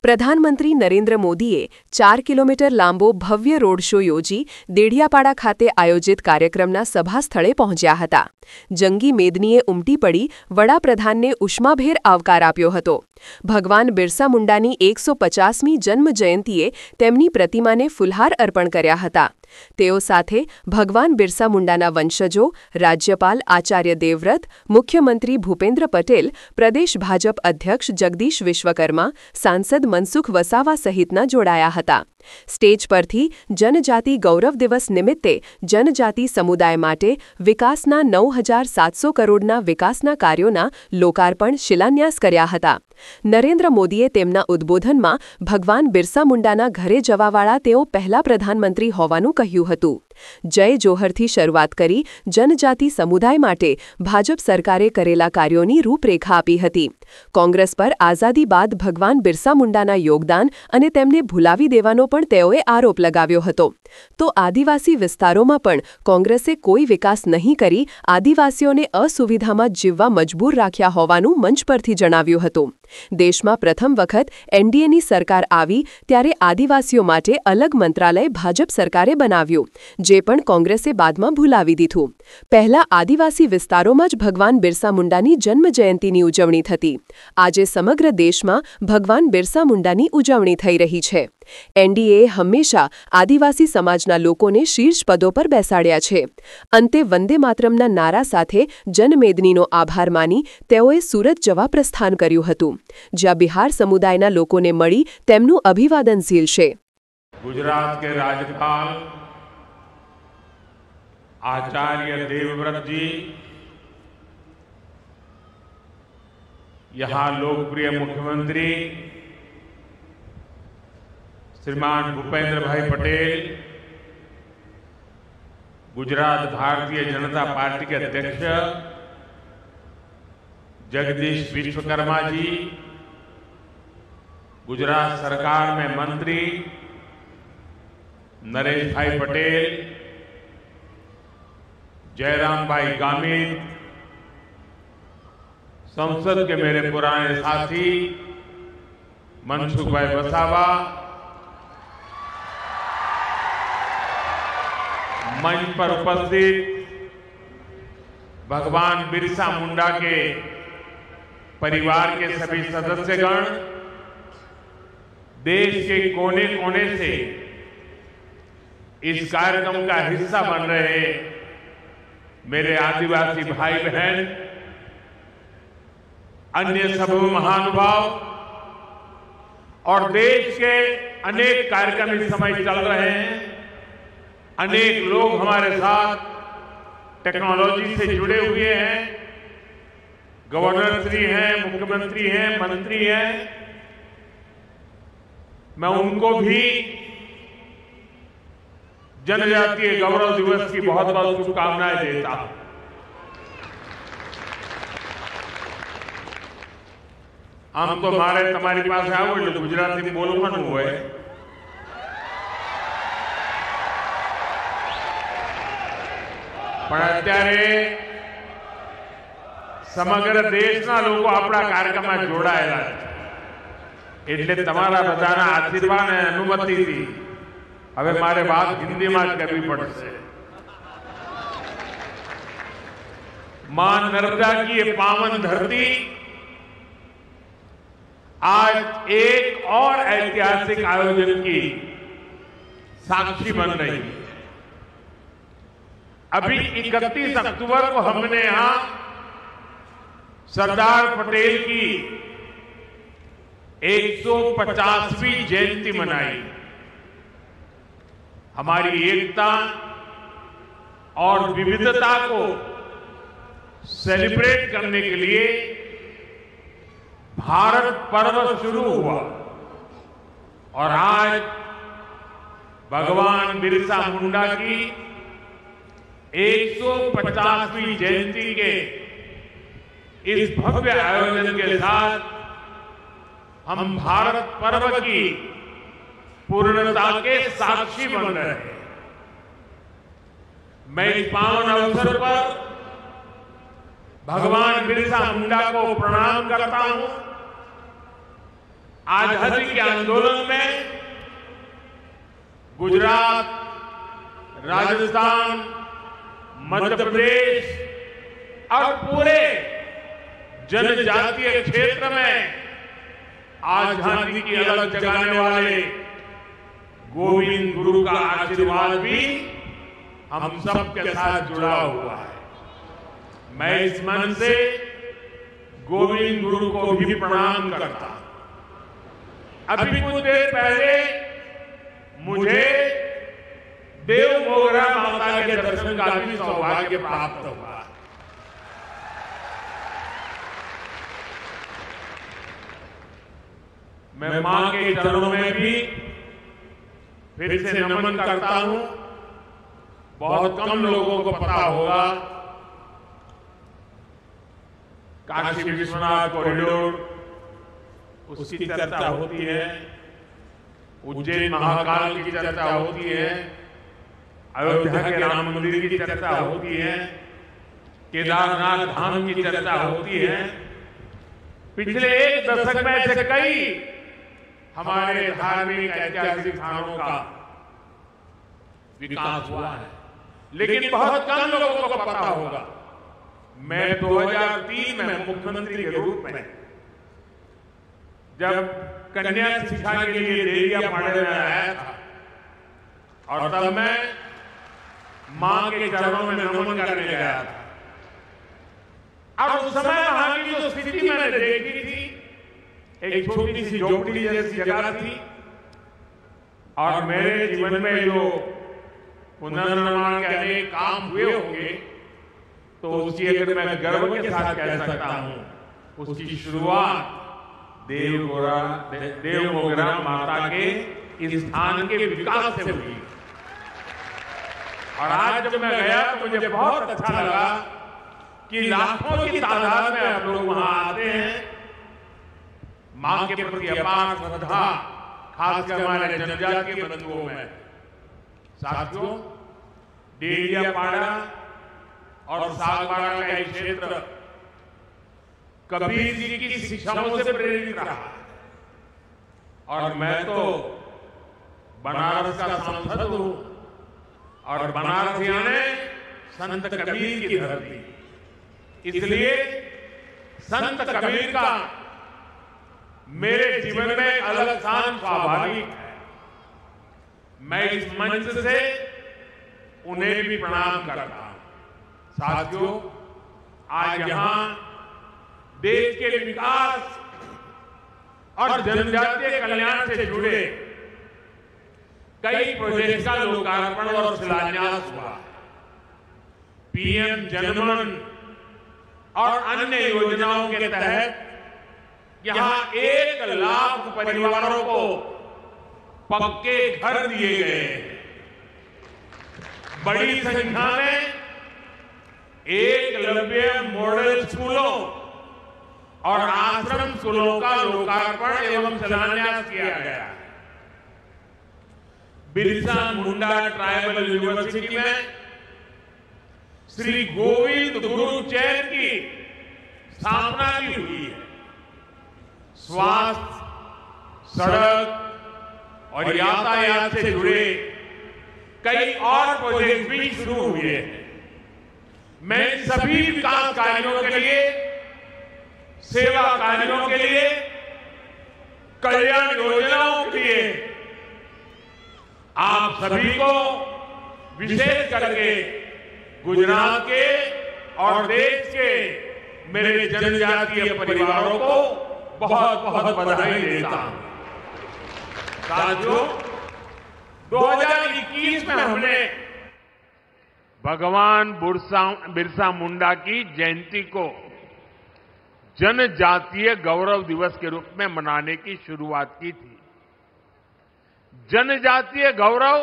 પ્રધાનમંત્રી નરેન્દ્ર મોદીએ 4 કિલોમીટર લાંબો ભવ્ય રોડ શો યોજી દેડિયાપાડા ખાતે આયોજિત કાર્યક્રમના સભા સ્થળે પહોંચ્યા હતા. જંગી મેદનીએ ઉમટી પડી વડાપ્રધાનને ઉષ્માભેર આવકાર આપ્યો હતો. ભગવાન બિરસા મુંડાની 150મી જન્મ જયંતિએ તેમની પ્રતિમાને ફુલહાર અર્પણ કર્યા હતા. તેઓ સાથે ભગવાન બિરસા મુંડાના વંશજો, રાજ્યપાલ આચાર્ય દેવવ્રત, મુખ્યમંત્રી ભૂપેન્દ્ર પટેલ, પ્રદેશ ભાજપ અધ્યક્ષ જગદીશ વિશ્વકર્મા, સાંસદ મનસુખ વસાવા સહિતના જોડાયા હતા. સ્ટેજ પરથી જનજાતિ ગૌરવ દિવસ નિમિત્તે જનજાતિ સમુદાય માટે વિકાસના 9,700 કરોડના વિકાસના કાર્યોના લોકાર્પણ શિલાન્યાસ કર્યા હતા. નરેન્દ્ર મોદીએ તેમના ઉદ્બોધનમાં ભગવાન બિરસા મુંડાના ઘરે જવાવાળા તેઓ પહેલા પ્રધાનમંત્રી હોવાનું કહ્યું હતું. જય જોહરથી શરૂઆત કરી જનજાતિ સમુદાય માટે ભાજપ સરકારે કરેલા કાર્યોની રૂપરેખા આપી હતી. કોંગ્રેસ પર આઝાદી બાદ ભગવાન બિરસા મુંડાના યોગદાન અને તેમને ભૂલાવી દેવાનો પણ તેઓએ આરોપ લગાવ્યો હતો. તો આદિવાસી વિસ્તારોમાં પણ કોંગ્રેસે કોઈ વિકાસ નહીં કરી આદિવાસીઓને અસુવિધામાં જીવવા મજબૂર રાખ્યા હોવાનું મંચ પરથી જણાવ્યું હતું. દેશમાં પ્રથમ વખત એનડીએની સરકાર આવી ત્યારે આદિવાસીઓ માટે અલગ મંત્રાલય ભાજપ સરકારે બનાવ્યું, જે પણ કોંગ્રેસે બાદમાં ભૂલાવી દીધું. પહેલા આદિવાસી વિસ્તારોમાં જ ભગવાન બિરસા મુંડાની જન્મજયંતિની ઉજવણી થતી. આજે સમગ્ર દેશમાં ભગવાન બિરસા મુંડાની ઉજવણી થઈ રહી છે. એનડીએએ હંમેશા આદિવાસી સમાજના લોકોને શીર્ષ પદો પર બેસાડ્યા છે. અંતે વંદે માતરમના નારા સાથે જનમેદનીનો આભાર માની તેઓએ સુરત જવા પ્રસ્થાન કર્યું હતું, જ્યાં બિહાર સમુદાયના લોકોને મળી તેમનું અભિવાદન ઝીલશે. गुजरात के राज्यपाल आचार्य देवव्रत जी, यहाँ लोकप्रिय मुख्यमंत्री श्रीमान भूपेंद्र भाई पटेल, गुजरात भारतीय जनता पार्टी के अध्यक्ष जगदीश विश्वकर्मा जी, गुजरात सरकार में मंत्री नरेश भाई पटेल, जयराम भाई गामित, संसद के मेरे पुराने साथी मनसुख भाई वसावा, मंच पर उपस्थित भगवान बिरसा मुंडा के परिवार के सभी सदस्यगण, देश के कोने कोने से इस कार्यक्रम का हिस्सा बन रहे मेरे आदिवासी भाई बहन, अन्य सभी महानुभाव और देश के अनेक कार्यक्रम इस समय चल रहे हैं. अनेक लोग हमारे साथ टेक्नोलॉजी से जुड़े हुए हैं. गवर्नर श्री हैं, मुख्यमंत्री हैं, मंत्री हैं. मैं उनको भी जनजातीय गौरव दिवस की बहुत बहुत शुभकामनाएं देता हूं. आम तो मारे तमारी पास आओ એટલે ગુજરાતી બોલવાનું હોય. પણ અત્યારે સમગ્ર દેશના લોકો આપણા કાર્યક્રમમાં જોડાયેલા છે, એટલે તમારા બધાના આશીર્વાદ અને અનુમતિથી હવે મારે વાત हिंदीમાં જ કરવી પડશે. मां नर्मदा की ये पावन धरती आज एक और ऐतिहासिक आयोजन की साक्षी बन रही है. अभी 31 अक्टूबर को हमने यहां सरदार पटेल की 150वीं जयंती मनाई. हमारी एकता और विविधता को सेलिब्रेट करने के लिए भारत पर्व शुरू हुआ और आज भगवान बिरसा मुंडा की 150वीं जयंती के इस भव्य आयोजन के साथ हम भारत पर्व की पूर्णता के साक्षी बन रहे हैं. मैं इस पावन अवसर पर भगवान बिरसा मुंडा को प्रणाम करता हूं. आजादी के आंदोलन में गुजरात, राजस्थान, मध्य प्रदेश और पूरे जनजातीय क्षेत्र में आजादी की अलग जगाने वाले गोविंद गुरु का आशीर्वाद भी हम सबके साथ जुड़ा हुआ है। मैं इस मन से गोविंद गुरु को भी प्रणाम करता हूं। अभी कुछ देर पहले मुझे देव मोगरा माता के दर्शन का भी सौभाग्य प्राप्त हुआ। मैं मां के चरणों में भी फिर से नमन करता हूं। बहुत कम लोगों को पता होगा काशी विश्वनाथ कॉरिडोर उसकी चर्चा होती है, उज्जैन महाकाल की चर्चा होती है, अयोध्या के राम मंदिर की चर्चा होती है, केदारनाथ धाम की चर्चा होती है। पिछले एक दशक में ऐसे कई हमारे धार्मिक ऐतिहासिक स्थानों का विकास हुआ है, लेकिन बहुत कम लोगों को पता होगा। मैं 2003 में मुख्यमंत्री के रूप में जब कन्या शिक्षा के लिए देड़ियापाड़ा में आया था और तब मैं मां के चरणों में नमन करने गया था और उस समय वहां की जो स्थिति मैंने देखी थी, एक छोटी सी झोपड़ी जैसी जगह थी और मेरे जीवन में जो पुनर्निर्माण के अनेक काम हुए होंगे तो उसकी अगर मैं गर्व के साथ कह सकता हूं, उसकी शुरुआत देव मोगरा माता के इस स्थान के विकास से हुई। और आज जब मैं गया तो मुझे बहुत अच्छा लगा कि लाखों की तादाद में आप लोग वहां आते हैं। मां के प्रति अपार श्रद्धा, खासकर हमारे जनजातीय बंधुओं में। साथियों, देड़ियापाड़ा और सागवाड़ा का एक क्षेत्र कबीर जी की शिक्षाओं से प्रेरित रहा और मैं तो बनारस का सांसद हूं और बनारस यानी संत कबीर की धरती, इसलिए संत कबीर का मेरे जीवन में अलग स्थान स्वाभाविक है। मैं इस मंच से उन्हें भी प्रणाम करता हूं। साथियों, आज यहां देश के विकास और जनजातीय कल्याण से जुड़े कई प्रोजेक्ट का लोकार्पण और शिलान्यास हुआ। पीएम जनमन और अन्य योजनाओं के तहत यहां 1 लाख परिवारों को पक्के घर दिए गए। बड़ी संख्या में एकलव्य मॉडल स्कूलों और आश्रम स्कूलों का लोकार्पण एवं शिलान्यास किया गया। बिरसा मुंडा ट्राइबल यूनिवर्सिटी में श्री गोविंद गुरु चैन की स्थापना भी हुई है। स्वास्थ्य, सड़क और यातायात से जुड़े कई और प्रोजेक्ट भी शुरू हुए हैं। मैं सभी विकास कार्यों के लिए, सेवा कार्यों के लिए, कल्याण योजनाओं के लिए आप सभी को, विशेष करके गुजरात के और देश के मेरे जनजातीय परिवारों को बहुत बहुत बधाई देता हूं। साथियों, 2021 में हमने भगवान बिरसा मुंडा की जयंती को जनजातीय गौरव दिवस के रूप में मनाने की शुरुआत की थी। जनजातीय गौरव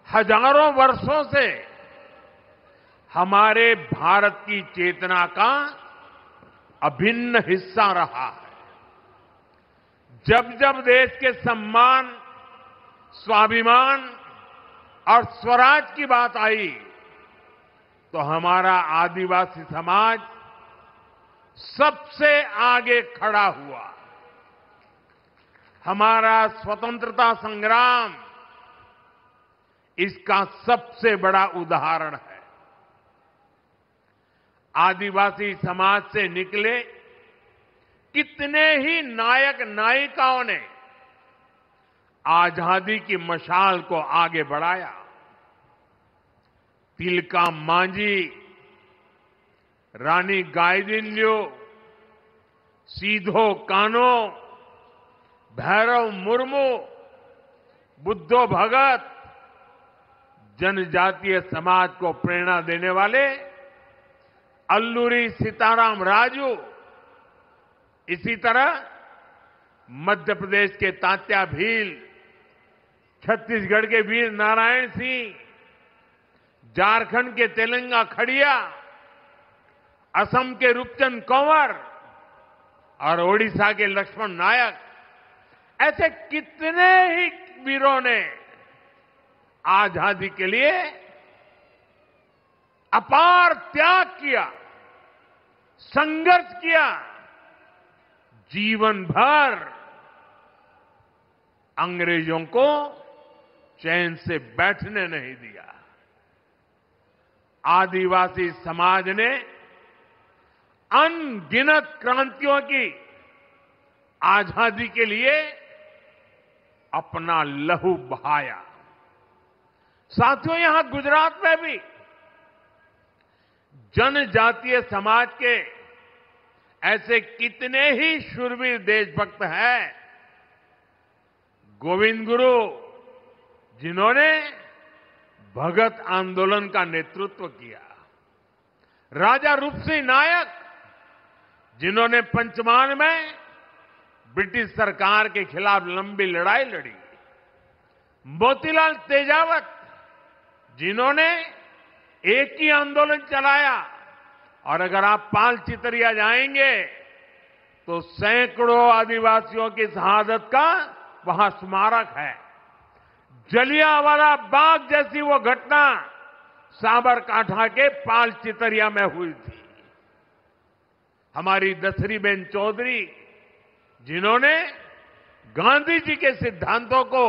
हजारों वर्षों से हमारे भारत की चेतना का अभिन्न हिस्सा रहा है। जब जब देश के सम्मान, स्वाभिमान और स्वराज की बात आई तो हमारा आदिवासी समाज सबसे आगे खड़ा हुआ। हमारा स्वतंत्रता संग्राम इसका सबसे बड़ा उदाहरण है। आदिवासी समाज से निकले कितने ही नायक नायिकाओं ने आजादी की मशाल को आगे बढ़ाया। तिलका मांझी, रानी गाइदिन्ल्यू, सीधो कान्हो, भैरव मुर्मू, बुद्धो भगत, जनजातीय समाज को प्रेरणा देने वाले अल्लूरी सीताराम राजू, इसी तरह मध्य प्रदेश के तात्या भील, छत्तीसगढ़ के वीर नारायण सिंह, झारखंड के तेलंगा खड़िया, असम के रूपचंद कंवर और ओडिशा के लक्ष्मण नायक, ऐसे कितने ही वीरों ने आजादी के लिए अपार त्याग किया, संघर्ष किया, जीवन भर अंग्रेजों को चैन से बैठने नहीं दिया। आदिवासी समाज ने अनगिनत क्रांतियों की आजादी के लिए अपना लहू बहाया। साथियों, यहां गुजरात में भी जनजातीय समाज के ऐसे कितने ही शूरवीर देशभक्त हैं। गोविंद गुरु, जिन्होंने भगत आंदोलन का नेतृत्व किया, राजा रूपसिंह नायक, जिन्होंने पंचमहाल में ब्रिटिश सरकार के खिलाफ लंबी लड़ाई लड़ी, मोतीलाल तेजावत, जिन्होंने एक ही आंदोलन चलाया, और अगर आप पाल चितरिया जाएंगे तो सैकड़ों आदिवासियों की शहादत का वहां स्मारक है। जलियांवाला बाग जैसी वो घटना साबरकांठा के पाल चितरिया में हुई थी। हमारी दसरीबेन चौधरी, जिन्होंने गांधी जी के सिद्धांतों को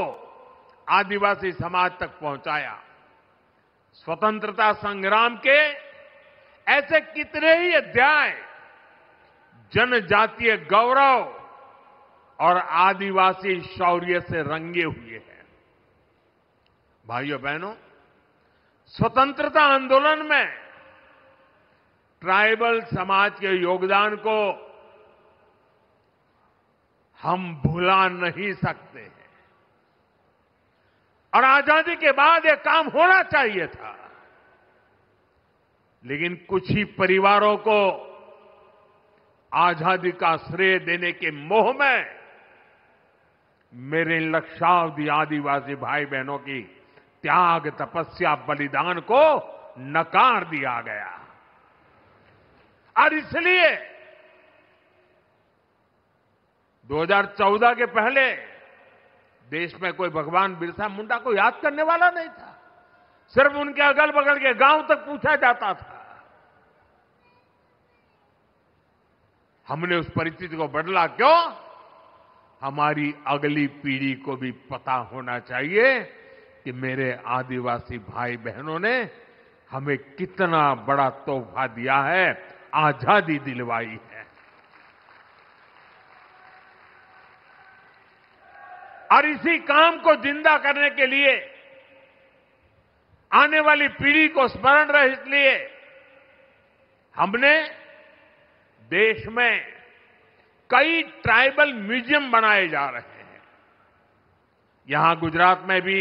आदिवासी समाज तक पहुंचाया। स्वतंत्रता संग्राम के ऐसे कितने ही अध्याय जनजातीय गौरव और आदिवासी शौर्य से रंगे हुए हैं। भाइयों बहनों, स्वतंत्रता आंदोलन में ट्राइबल समाज के योगदान को हम भुला नहीं सकते हैं, और आजादी के बाद यह काम होना चाहिए था। लेकिन कुछ ही परिवारों को आजादी का श्रेय देने के मोह में मेरे लक्षावधि आदिवासी भाई बहनों की त्याग, तपस्या, बलिदान को नकार दिया गया। और इसलिए 2014 के पहले देश में कोई भगवान बिरसा मुंडा को याद करने वाला नहीं था। सिर्फ उनके अगल बगल के गांव तक पूछा जाता था। हमने उस परिस्थिति को बदला। क्यों? हमारी अगली पीढ़ी को भी पता होना चाहिए कि मेरे आदिवासी भाई बहनों ने हमें कितना बड़ा तोहफा दिया है, आजादी दिलवाई है। और इसी काम को जिंदा करने के लिए, आने वाली पीढ़ी को स्मरण रहे, इसलिए हमने देश में कई ट्राइबल म्यूजियम बनाए जा रहे हैं। यहां गुजरात में भी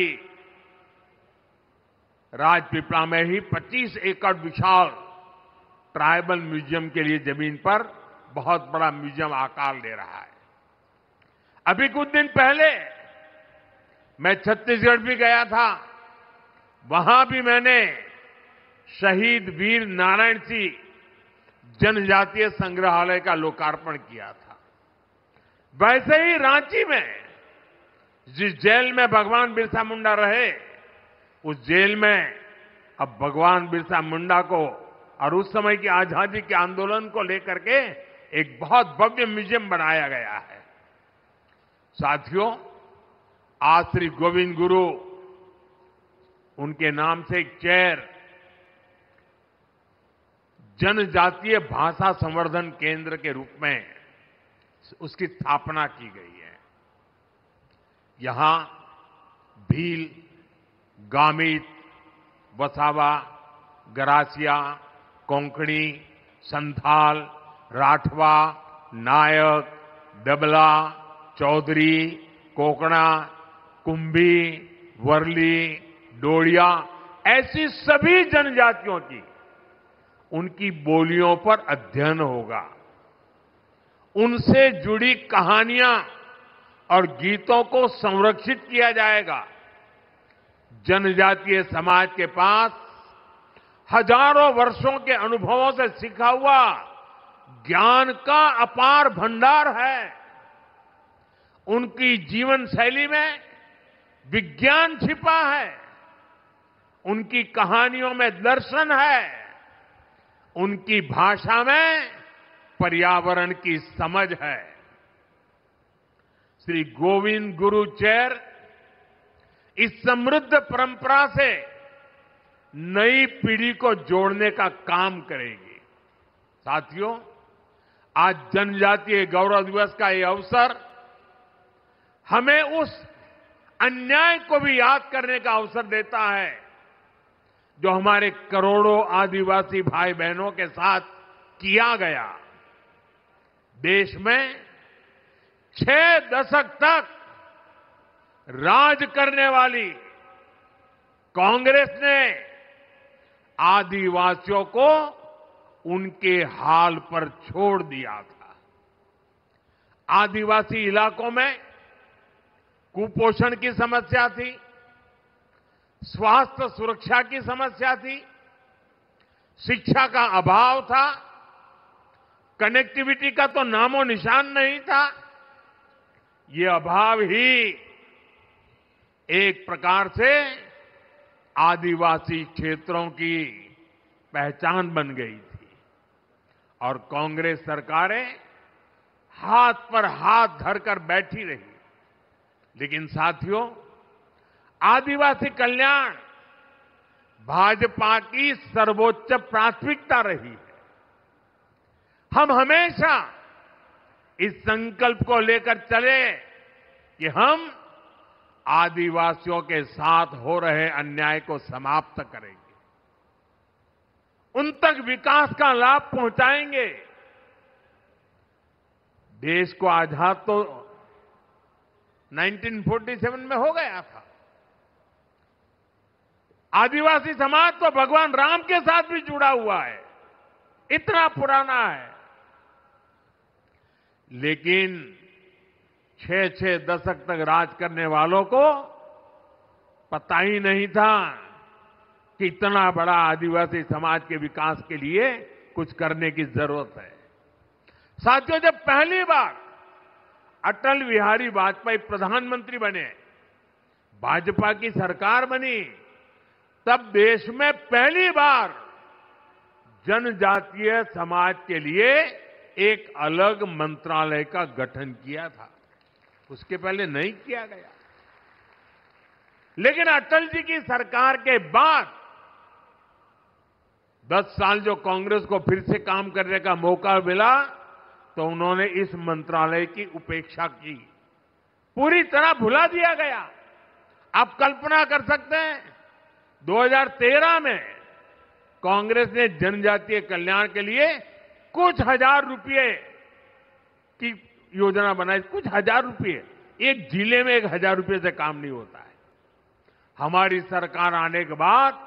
राजपीपला में ही 25 एकड़ विशाल ट्राइबल म्यूजियम के लिए जमीन पर बहुत बड़ा म्यूजियम आकार ले रहा है। अभी कुछ दिन पहले मैं छत्तीसगढ़ भी गया था। वहां भी मैंने शहीद वीर नारायण सिंह जनजातीय संग्रहालय का लोकार्पण किया था। वैसे ही रांची में जिस जेल में भगवान बिरसा मुंडा रहे, उस जेल में अब भगवान बिरसा मुंडा को और उस समय की आजादी के आंदोलन को लेकर के एक बहुत भव्य म्यूजियम बनाया गया है। साथियों, आज श्री गोविंद गुरु उनके नाम से एक चेयर जनजातीय भाषा संवर्धन केंद्र के रूप में उसकी स्थापना की गई है। यहां भील, गामित, वसावा, गरासिया, कोंकणी, संथाल, राठवा, नायक, डबला, चौधरी, कोकणा, कुंभी, वर्ली, डोडिया, ऐसी सभी जनजातियों की उनकी बोलियों पर अध्ययन होगा। उनसे जुड़ी कहानियां और गीतों को संरक्षित किया जाएगा। जनजातीय समाज के पास हजारों वर्षों के अनुभवों से सीखा हुआ ज्ञान का अपार भंडार है। उनकी जीवन शैली में विज्ञान छिपा है। उनकी कहानियों में दर्शन है। उनकी भाषा में पर्यावरण की समझ है। श्री गोविंद गुरु चेयर इस समृद्ध परंपरा से नई पीढ़ी को जोड़ने का काम करेगी। साथियों, आज जनजातीय गौरव दिवस का ये अवसर हमें उस अन्याय को भी याद करने का अवसर देता है जो हमारे करोड़ों आदिवासी भाई बहनों के साथ किया गया। देश में 6 दशक तक राज करने वाली कांग्रेस ने आदिवासियों को उनके हाल पर छोड़ दिया था। आदिवासी इलाकों में कुपोषण की समस्या थी, स्वास्थ्य सुरक्षा की समस्या थी, शिक्षा का अभाव था, कनेक्टिविटी का तो नामो निशान नहीं था। ये अभाव ही एक प्रकार से आदिवासी क्षेत्रों की पहचान बन गई थी और कांग्रेस सरकारें हाथ पर हाथ धरकर बैठी रही। लेकिन साथियों, आदिवासी कल्याण भाजपा की सर्वोच्च प्राथमिकता रही है। हम हमेशा इस संकल्प को लेकर चले कि हम आदिवासियों के साथ हो रहे अन्याय को समाप्त करेंगे, उन तक विकास का लाभ पहुंचाएंगे। देश को आजाद तो 1947 में हो गया था। आदिवासी समाज तो भगवान राम के साथ भी जुड़ा हुआ है, इतना पुराना है। लेकिन 6 दशक तक राज करने वालों को पता ही नहीं था कि इतना बड़ा आदिवासी समाज के विकास के लिए कुछ करने की जरूरत है। साथियों, जब पहली बार अटल बिहारी वाजपेयी प्रधानमंत्री बने, भाजपा की सरकार बनी, तब देश में पहली बार जनजातीय समाज के लिए एक अलग मंत्रालय का गठन किया था। उसके पहले नहीं किया गया। लेकिन अटल जी की सरकार के बाद 10 साल जो कांग्रेस को फिर से काम करने का मौका मिला, तो उन्होंने इस मंत्रालय की उपेक्षा की, पूरी तरह भुला दिया गया। आप कल्पना कर सकते हैं, 2013 में कांग्रेस ने जनजातीय कल्याण के लिए कुछ हजार रुपए की योजना बनाई। कुछ हजार रुपए, एक जिले में 1000 रुपए से काम नहीं होता है। हमारी सरकार आने के बाद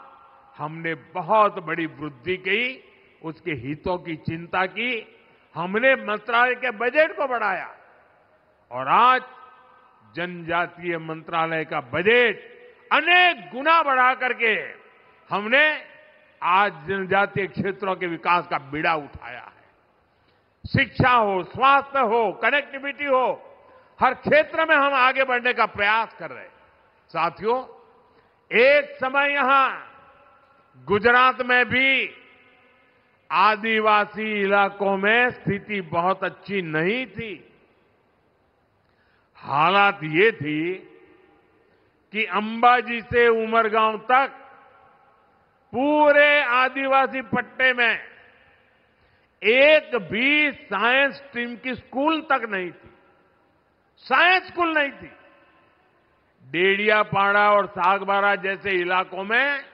हमने बहुत बड़ी वृद्धि की, उसके हितों की चिंता की, हमने मंत्रालय के बजट को बढ़ाया और आज जनजातीय मंत्रालय का बजट अनेक गुना बढ़ा करके हमने आज जनजातीय क्षेत्रों के विकास का बीड़ा उठाया है। शिक्षा हो, स्वास्थ्य हो, कनेक्टिविटी हो, हर क्षेत्र में हम आगे बढ़ने का प्रयास कर रहे हैं। साथियों, एक समय यहां गुजरात में भी आदिवासी इलाकों में स्थिति बहुत अच्छी नहीं थी। हालात ये थी कि अंबाजी से उमरगांव तक पूरे आदिवासी पट्टे में एक भी साइंस स्ट्रीम की स्कूल तक नहीं थी। साइंस स्कूल नहीं थी। डेडियापाड़ा और सागबारा जैसे इलाकों में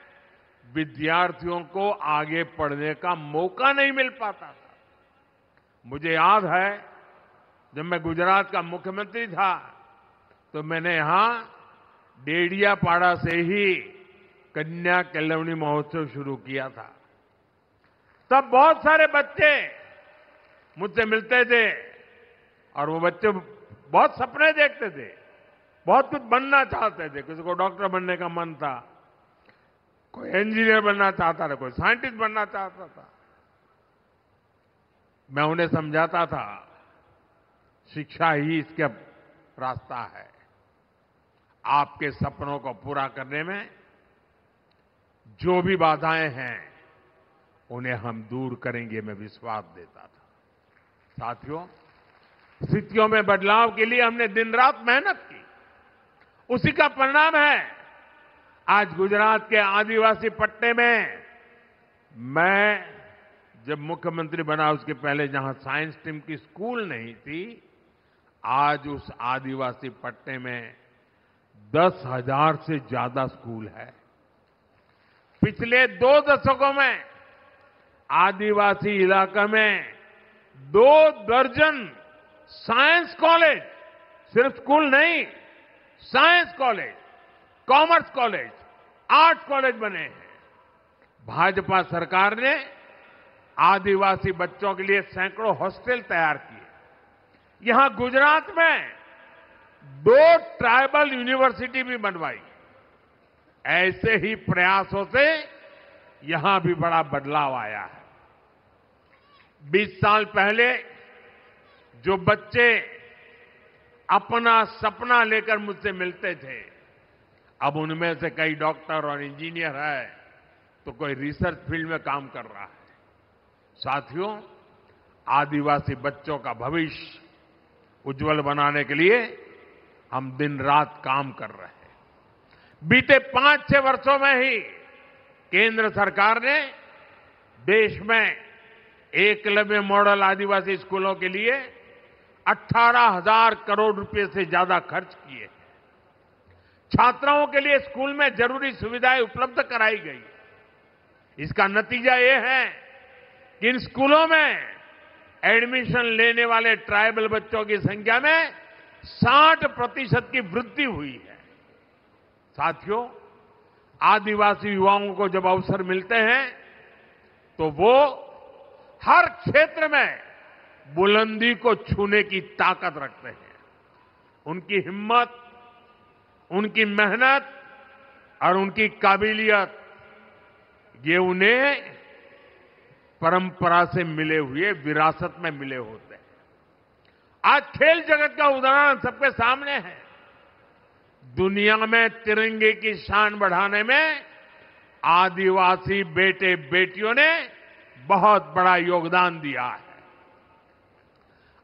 विद्यार्थियों को आगे पढ़ने का मौका नहीं मिल पाता था। मुझे याद है जब मैं गुजरात का मुख्यमंत्री था तो मैंने यहां डेडियापाड़ा से ही कन्या केलवनी महोत्सव शुरू किया था। तब बहुत सारे बच्चे मुझसे मिलते थे और वो बच्चे बहुत सपने देखते थे, बहुत कुछ बनना चाहते थे। किसी को डॉक्टर बनने का मन था, कोई इंजीनियर बनना चाहता था, कोई साइंटिस्ट बनना चाहता था। मैं उन्हें समझाता था शिक्षा ही इसका रास्ता है। आपके सपनों को पूरा करने में जो भी बाधाएं हैं उन्हें हम दूर करेंगे, मैं विश्वास देता था। साथियों, स्थितियों में बदलाव के लिए हमने दिन रात मेहनत की। उसी का परिणाम है आज गुजरात के आदिवासी पट्टे में मैं जब मुख्यमंत्री बना उसके पहले जहां साइंस स्ट्रीम की स्कूल नहीं थी, आज उस आदिवासी पट्टे में 10,000 से ज्यादा स्कूल है। पिछले 2 दशकों में आदिवासी इलाका में 2 दर्जन साइंस कॉलेज, सिर्फ स्कूल नहीं, science college, commerce college, arts college बने हैं। भाजपा सरकार ने आदिवासी बच्चों के लिए सैकड़ों हॉस्टल तैयार किए। यहां गुजरात में 2 ट्राइबल यूनिवर्सिटी भी बनवाई। ऐसे ही प्रयासों से यहां भी बड़ा बदलाव आया है। 20 साल पहले जो बच्चे अपना सपना लेकर मुझसे मिलते थे, अब उनमें से कई डॉक्टर और इंजीनियर है, तो कोई रिसर्च फील्ड में काम कर रहा है। साथियों, आदिवासी बच्चों का भविष्य उज्जवल बनाने के लिए हम दिन रात काम कर रहे हैं। बीते 5-6 वर्षों में ही केंद्र सरकार ने देश में एकलव्य मॉडल आदिवासी स्कूलों के लिए 18,000 करोड़ रुपए से ज्यादा खर्च किए। छात्राओं के लिए स्कूल में जरूरी सुविधाएं उपलब्ध कराई गई। इसका नतीजा ये है कि इन स्कूलों में एडमिशन लेने वाले ट्राइबल बच्चों की संख्या में 60% की वृद्धि हुई है। साथियों, आदिवासी युवाओं को जब अवसर मिलते हैं तो वो हर क्षेत्र में बुलंदी को छूने की ताकत रखते हैं। उनकी हिम्मत, उनकी मेहनत और उनकी काबिलियत, ये उन्हें परंपरा से मिले हुए, विरासत में मिले होते हैं। आज खेल जगत का उदाहरण सबके सामने है। दुनिया में तिरंगे की शान बढ़ाने में आदिवासी बेटे बेटियों ने बहुत बड़ा योगदान दिया है।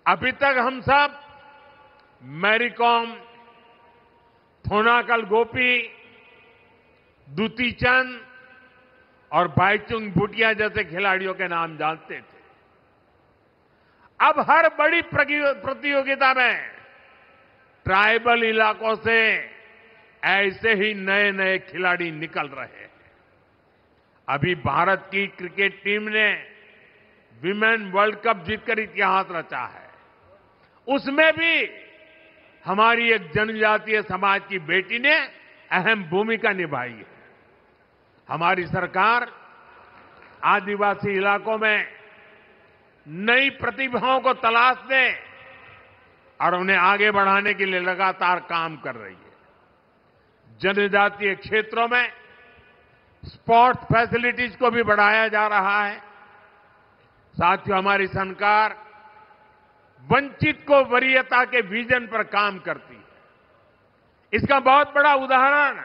अभी तक हम सब मैरी कॉम, थोनाकल गोपी, दुती चंद और भाईचुंग भूटिया जैसे खिलाड़ियों के नाम जानते थे। अब हर बड़ी प्रतियोगिता में ट्राइबल इलाकों से ऐसे ही नए नए खिलाड़ी निकल रहे हैं। अभी भारत की क्रिकेट टीम ने विमेन वर्ल्ड कप जीतकर इतिहास रचा है। उसमें भी हमारी एक जनजातीय समाज की बेटी ने अहम भूमिका निभाई है। हमारी सरकार आदिवासी इलाकों में नई प्रतिभाओं को तलाशने और उन्हें आगे बढ़ाने के लिए लगातार काम कर रही है। जनजातीय क्षेत्रों में स्पोर्ट्स फैसिलिटीज को भी बढ़ाया जा रहा है। साथियों, हमारी सरकार वंचित को वरीयता के विजन पर काम करती है। इसका बहुत बड़ा उदाहरण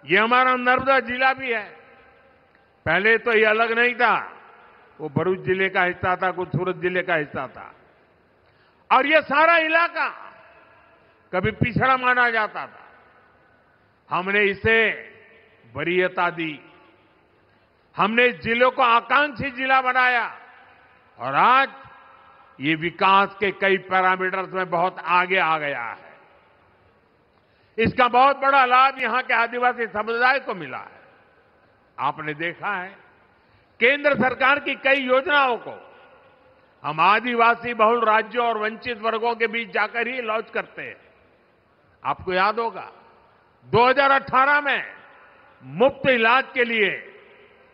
ये हमारा नर्मदा जिला भी है। पहले तो ये अलग नहीं था, वो भरूच जिले का हिस्सा था, कुछ सूरत जिले का हिस्सा था। और ये सारा इलाका कभी पिछड़ा माना जाता था, हमने इसे वरीयता दी। हमने इस जिले को आकांक्षी जिला बनाया और आज ये विकास के कई पैरामीटर्स में बहुत आगे आ गया है। इसका बहुत बड़ा लाभ यहां के आदिवासी समुदाय को मिला है। आपने देखा है केंद्र सरकार की कई योजनाओं को हम आदिवासी बहुल राज्यों और वंचित वर्गों के बीच जाकर ही लॉन्च करते हैं। आपको याद होगा 2018 में मुफ्त इलाज के लिए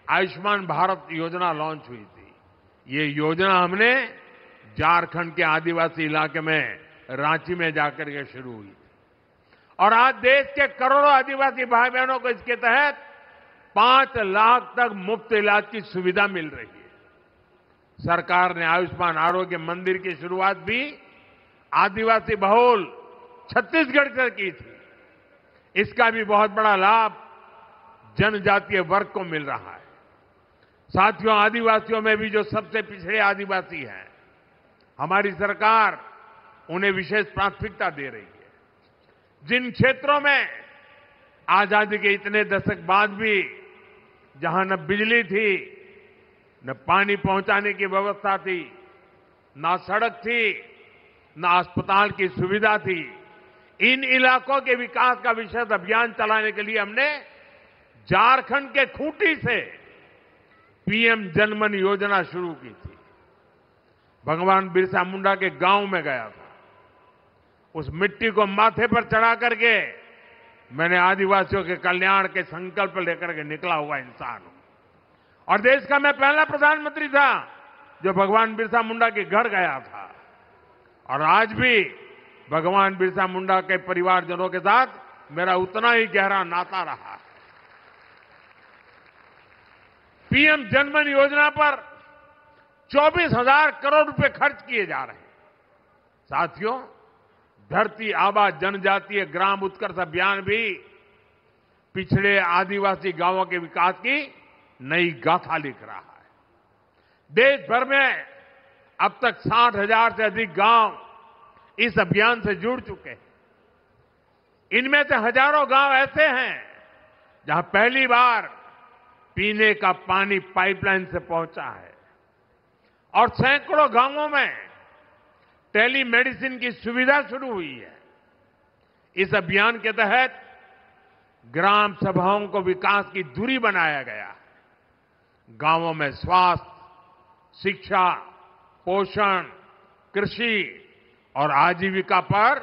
आयुष्मान भारत योजना लॉन्च हुई थी। ये योजना हमने झारखंड के आदिवासी इलाके में रांची में जाकर के शुरू हुई थी और आज देश के करोड़ों आदिवासी भाई बहनों को इसके तहत 5 लाख तक मुफ्त इलाज की सुविधा मिल रही है। सरकार ने आयुष्मान आरोग्य मंदिर की शुरुआत भी आदिवासी बहुल छत्तीसगढ़ से की थी। इसका भी बहुत बड़ा लाभ जनजातीय वर्ग को मिल रहा है। साथियों, आदिवासियों में भी जो सबसे पिछड़े आदिवासी हैं, हमारी सरकार उन्हें विशेष प्राथमिकता दे रही है। जिन क्षेत्रों में आजादी के इतने दशक बाद भी जहां न बिजली थी, न पानी पहुंचाने की व्यवस्था थी, न सड़क थी, न अस्पताल की सुविधा थी, इन इलाकों के विकास का विशेष अभियान चलाने के लिए हमने झारखंड के खूंटी से पीएम जनमन योजना शुरू की थी। भगवान बिरसा मुंडा के गांव में गया था। उस मिट्टी को माथे पर चढ़ा करके मैंने आदिवासियों के कल्याण के संकल्प लेकर के निकला हुआ इंसान हूं और देश का मैं पहला प्रधानमंत्री था जो भगवान बिरसा मुंडा के घर गया था और आज भी भगवान बिरसा मुंडा के परिवारजनों के साथ मेरा उतना ही गहरा नाता रहा है। पीएम जनमन योजना पर 24,000 करोड़ रुपए खर्च किए जा रहे हैं। साथियों, धरती आबा जनजातीय ग्राम उत्कर्ष अभियान भी पिछड़े आदिवासी गांवों के विकास की नई गाथा लिख रहा है। देश भर में अब तक 60,000 से अधिक गांव इस अभियान से जुड़ चुके हैं। इनमें से हजारों गांव ऐसे हैं जहां पहली बार पीने का पानी पाइपलाइन से पहुंचा है और सैकड़ों गांवों में टेलीमेडिसिन की सुविधा शुरू हुई है। इस अभियान के तहत ग्राम सभाओं को विकास की धुरी बनाया गया है। गांवों में स्वास्थ्य, शिक्षा, पोषण, कृषि और आजीविका पर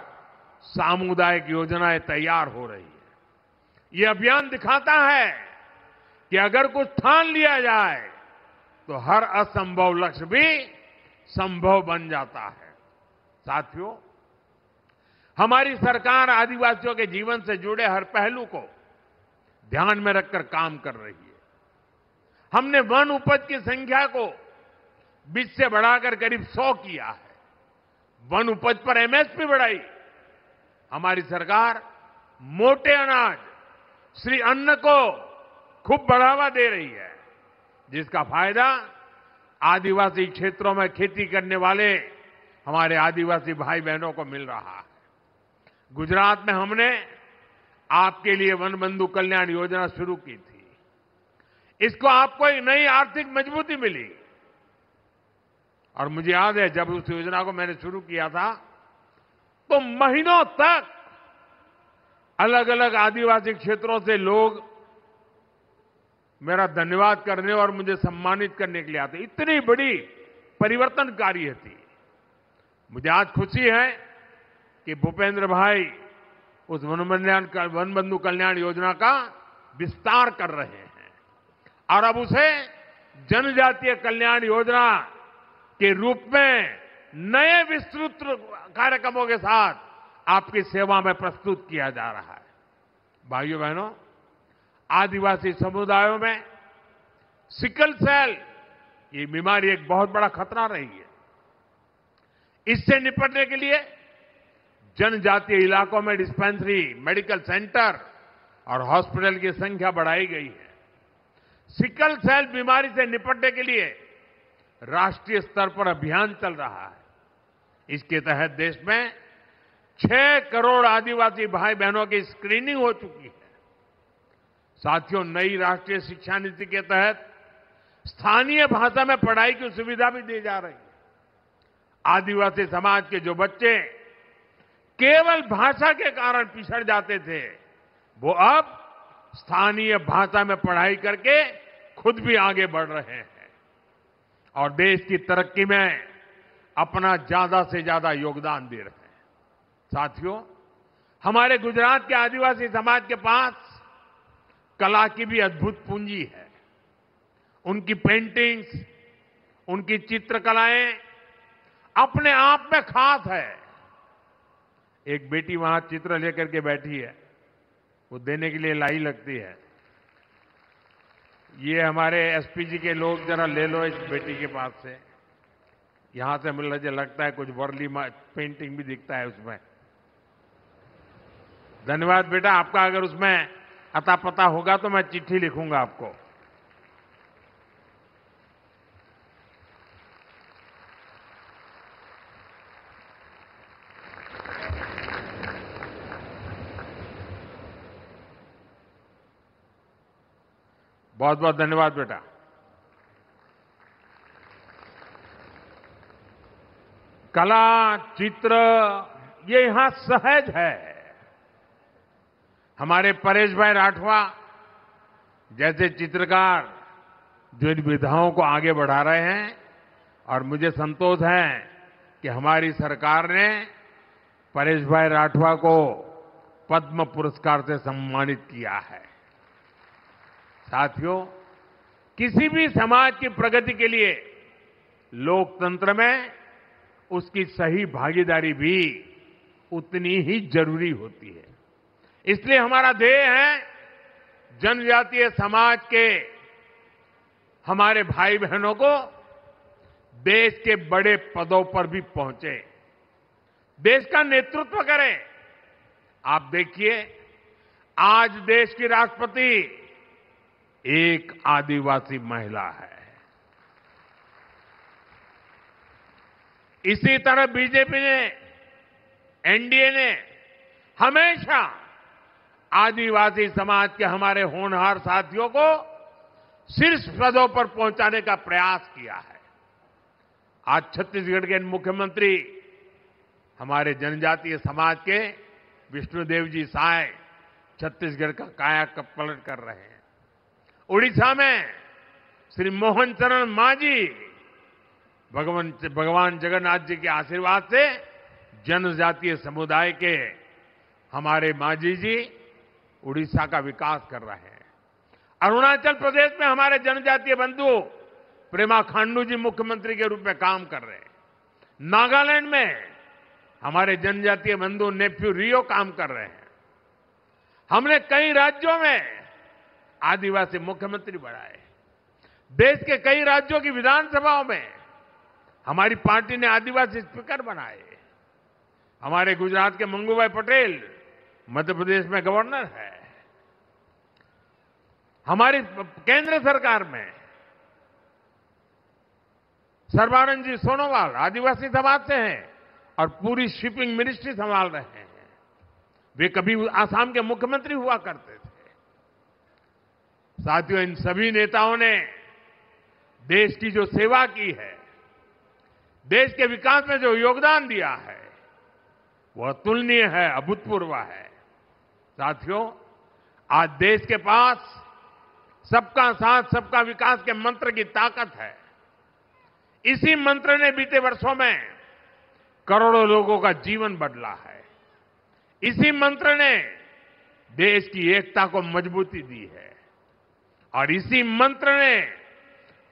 सामुदायिक योजनाएं तैयार हो रही है। ये अभियान दिखाता है कि अगर कुछ ठान लिया जाए तो हर असंभव लक्ष्य भी संभव बन जाता है। साथियों, हमारी सरकार आदिवासियों के जीवन से जुड़े हर पहलू को ध्यान में रखकर काम कर रही है। हमने वन उपज की संख्या को 20 से बढ़ाकर करीब 100 किया है। वन उपज पर एमएसपी बढ़ाई। हमारी सरकार मोटे अनाज श्री अन्न को खूब बढ़ावा दे रही है, जिसका फायदा आदिवासी क्षेत्रों में खेती करने वाले हमारे आदिवासी भाई बहनों को मिल रहा है। गुजरात में हमने आपके लिए वन बंधु कल्याण योजना शुरू की थी। इसको आपको एक नई आर्थिक मजबूती मिली और मुझे याद है जब उस योजना को मैंने शुरू किया था तो महीनों तक अलग अलग आदिवासी क्षेत्रों से लोग मेरा धन्यवाद करने और मुझे सम्मानित करने के लिए आते। इतनी बड़ी परिवर्तनकारी थी। मुझे आज खुशी है कि भूपेंद्र भाई उस वन बंधु कल्याण योजना का विस्तार कर रहे हैं और अब उसे जनजातीय कल्याण योजना के रूप में नए विस्तृत कार्यक्रमों के साथ आपकी सेवा में प्रस्तुत किया जा रहा है। भाइयों बहनों, आदिवासी समुदायों में सिकल सेल ये बीमारी एक बहुत बड़ा खतरा रही है। इससे निपटने के लिए जनजातीय इलाकों में डिस्पेंसरी, मेडिकल सेंटर और हॉस्पिटल की संख्या बढ़ाई गई है। सिकल सेल बीमारी से निपटने के लिए राष्ट्रीय स्तर पर अभियान चल रहा है। इसके तहत देश में 6 करोड़ आदिवासी भाई बहनों की स्क्रीनिंग हो चुकी है। साथियों, नई राष्ट्रीय शिक्षा नीति के तहत स्थानीय भाषा में पढ़ाई की सुविधा भी दी जा रही है। आदिवासी समाज के जो बच्चे केवल भाषा के कारण पिछड़ जाते थे, वो अब स्थानीय भाषा में पढ़ाई करके खुद भी आगे बढ़ रहे हैं और देश की तरक्की में अपना ज्यादा से ज्यादा योगदान दे रहे हैं। साथियों, हमारे गुजरात के आदिवासी समाज के पास कला की भी अद्भुत पूंजी है। उनकी पेंटिंग्स, उनकी चित्रकलाएं अपने आप में खास है। एक बेटी वहां चित्र लेकर के बैठी है, वो देने के लिए लाई लगती है। ये हमारे एसपी जी के लोग जरा ले लो इस बेटी के पास से। यहां से मुझे लगता है कुछ वर्ली पेंटिंग भी दिखता है उसमें। धन्यवाद बेटा, आपका अगर उसमें अता पता होगा तो मैं चिट्ठी लिखूंगा आपको। बहुत बहुत धन्यवाद बेटा। कला, चित्र, ये यहां सहज है। हमारे परेश भाई राठवा जैसे चित्रकार जो इन विधाओं को आगे बढ़ा रहे हैं, और मुझे संतोष है कि हमारी सरकार ने परेश भाई राठवा को पद्म पुरस्कार से सम्मानित किया है। साथियों, किसी भी समाज की प्रगति के लिए लोकतंत्र में उसकी सही भागीदारी भी उतनी ही जरूरी होती है। इसलिए हमारा ध्येय है जनजातीय समाज के हमारे भाई बहनों को देश के बड़े पदों पर भी पहुंचे, देश का नेतृत्व करें। आप देखिए, आज देश की राष्ट्रपति एक आदिवासी महिला है। इसी तरह बीजेपी ने, एनडीए ने हमेशा आदिवासी समाज के हमारे होनहार साथियों को शीर्ष पदों पर पहुंचाने का प्रयास किया है। आज छत्तीसगढ़ के मुख्यमंत्री हमारे जनजातीय समाज के विष्णुदेव जी साय छत्तीसगढ़ का कायापलट कर रहे हैं। उड़ीसा में श्री मोहन चरण मांझी भगवान जगन्नाथ जी के आशीर्वाद से जनजातीय समुदाय के हमारे मांझी जी उड़ीसा का विकास कर रहे हैं। अरुणाचल प्रदेश में हमारे जनजातीय बंधु प्रेमा खांडू जी मुख्यमंत्री के रूप में काम कर रहे हैं। नागालैंड में हमारे जनजातीय बंधु नेफ्यू रियो काम कर रहे हैं। हमने कई राज्यों में आदिवासी मुख्यमंत्री बनाए। देश के कई राज्यों की विधानसभाओं में हमारी पार्टी ने आदिवासी स्पीकर बनाए। हमारे गुजरात के मंगूभाई पटेल मध्य प्रदेश में गवर्नर है। हमारी केंद्र सरकार में सर्बानंद जी सोनोवाल आदिवासी समाज से हैं और पूरी शिपिंग मिनिस्ट्री संभाल रहे हैं। वे कभी आसाम के मुख्यमंत्री हुआ करते थे। साथियों, इन सभी नेताओं ने देश की जो सेवा की है, देश के विकास में जो योगदान दिया है, वह अतुलनीय है, अभूतपूर्व है। साथियों, आज देश के पास सबका साथ सबका विकास के मंत्र की ताकत है। इसी मंत्र ने बीते वर्षों में करोड़ों लोगों का जीवन बदला है। इसी मंत्र ने देश की एकता को मजबूती दी है और इसी मंत्र ने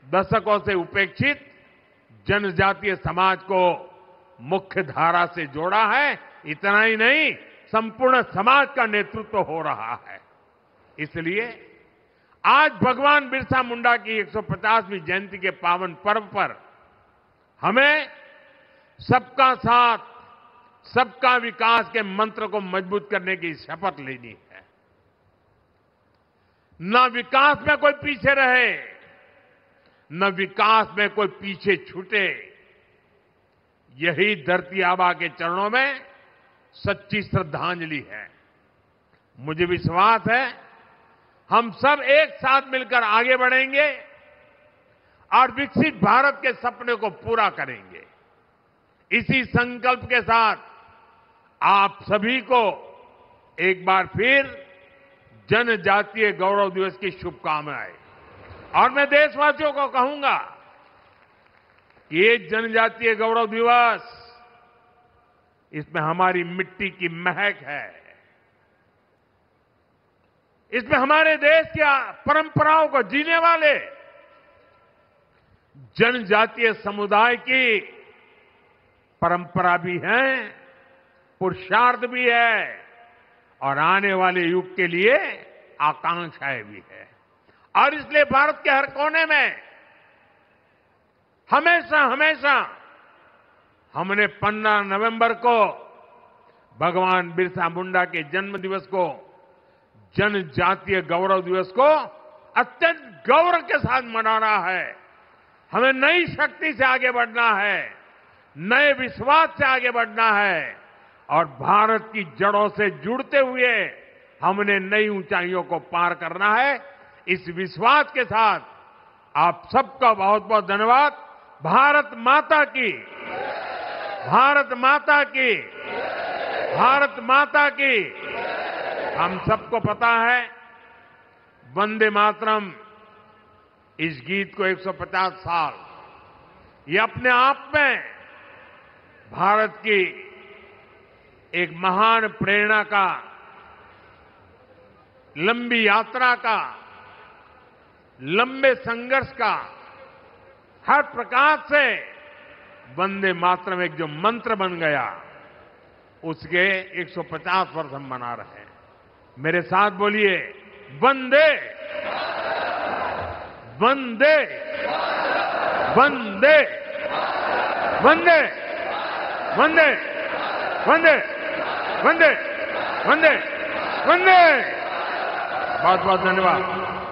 दशकों से उपेक्षित जनजातीय समाज को मुख्य धारा से जोड़ा है। इतना ही नहीं, संपूर्ण समाज का नेतृत्व हो रहा है। इसलिए आज भगवान बिरसा मुंडा की 150वीं जयंती के पावन पर्व पर हमें सबका साथ सबका विकास के मंत्र को मजबूत करने की शपथ लेनी है। न विकास में कोई पीछे रहे, न विकास में कोई पीछे छूटे। यही धरती आबा के चरणों में सच्ची श्रद्धांजलि है। मुझे विश्वास है हम सब एक साथ मिलकर आगे बढ़ेंगे और विकसित भारत के सपने को पूरा करेंगे। इसी संकल्प के साथ आप सभी को एक बार फिर जनजातीय गौरव दिवस की शुभकामनाएं। और मैं देशवासियों को कहूंगा कि ये जनजातीय गौरव दिवस, इसमें हमारी मिट्टी की महक है, इसमें हमारे देश की परंपराओं को जीने वाले जनजातीय समुदाय की परंपरा भी है, पुरुषार्थ भी है और आने वाले युग के लिए आकांक्षाएं भी है। और इसलिए भारत के हर कोने में हमेशा हमेशा हमने 15 नवंबर को भगवान बिरसा मुंडा के जन्म दिवस को, जनजातीय गौरव दिवस को अत्यंत गौरव के साथ मनाना है। हमें नई शक्ति से आगे बढ़ना है, नए विश्वास से आगे बढ़ना है और भारत की जड़ों से जुड़ते हुए हमने नई ऊंचाइयों को पार करना है। इस विश्वास के साथ आप सबका बहुत बहुत धन्यवाद। भारत माता की, भारत माता की, भारत माता की। हम सबको पता है वंदे मातरम, इस गीत को 150 साल, ये अपने आप में भारत की एक महान प्रेरणा का, लंबी यात्रा का, लंबे संघर्ष का, हर प्रकार से वंदे मातरम एक जो मंत्र बन गया, उसके 150 वर्ष हम मना रहे हैं। मेरे साथ बोलिए, वंदे वंदे वंदे वंदे वंदे वंदे वंदे वंदे वंदे। बहुत बहुत धन्यवाद।